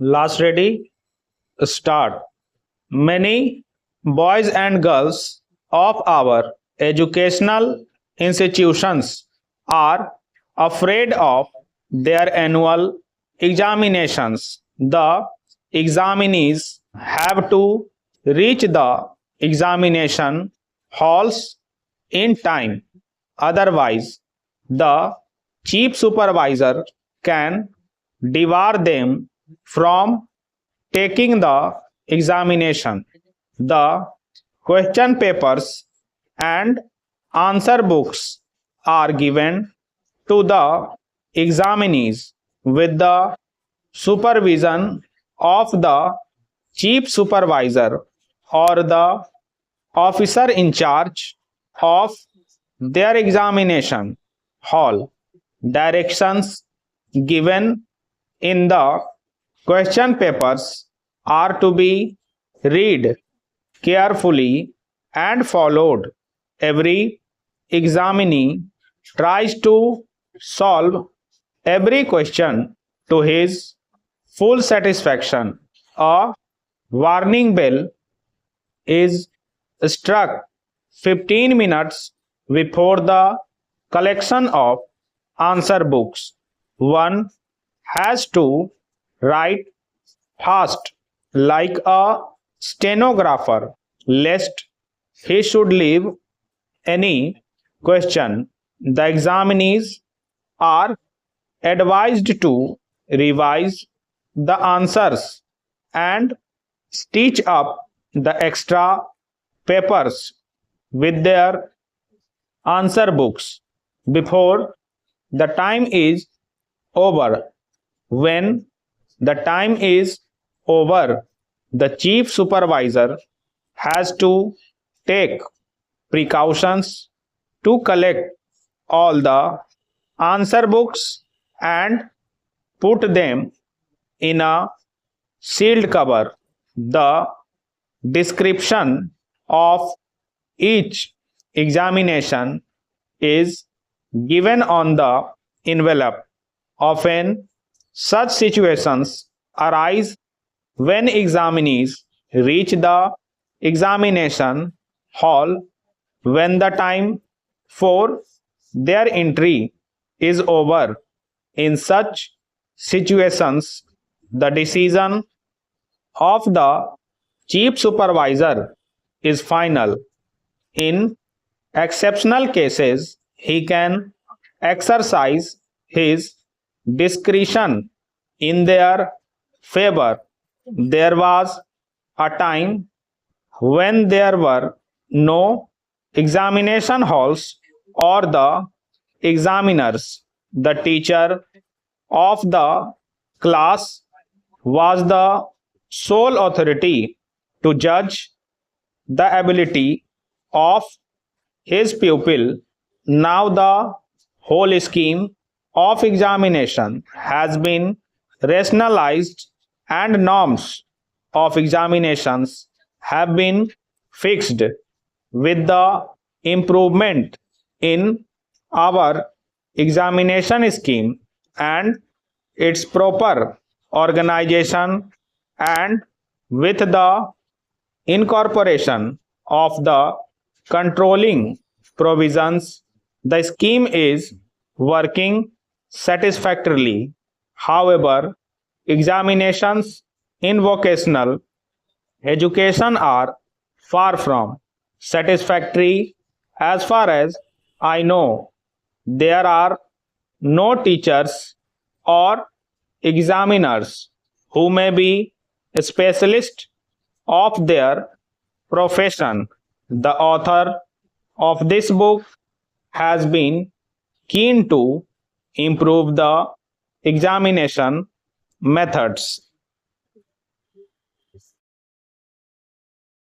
Last ready, start. Many boys and girls of our educational institutions are afraid of their annual examinations. The examinees have to reach the examination halls in time. Otherwise, the chief supervisor can debar them from taking the examination. The question papers and answer books are given to the examinees with the supervision of the chief supervisor or the officer in charge of their examination hall. Directions given in the question papers are to be read carefully and followed. Every examinee tries to solve every question to his full satisfaction. A warning bell is struck 15 minutes before the collection of answer books. One has to write fast like a stenographer lest he should leave any question. The examinees are advised to revise the answers and stitch up the extra papers with their answer books before the time is over. When the time is over, the chief supervisor has to take precautions to collect all the answer books and put them in a sealed cover. The description of each examination is given on the envelope. Often, such situations arise when examinees reach the examination hall when the time for their entry is over. In such situations, the decision of the chief supervisor is final. In exceptional cases, he can exercise his discretion in their favor. There was a time when there were no examination halls or the examiners. The teacher of the class was the sole authority to judge the ability of his pupil. Now the whole scheme of examination has been rationalized and norms of examinations have been fixed. With the improvement in our examination scheme and its proper organization, and with the incorporation of the controlling provisions, the scheme is working satisfactorily. However, examinations in vocational education are far from satisfactory. As far as I know, there are no teachers or examiners who may be specialists of their profession. The author of this book has been keen to improve the examination methods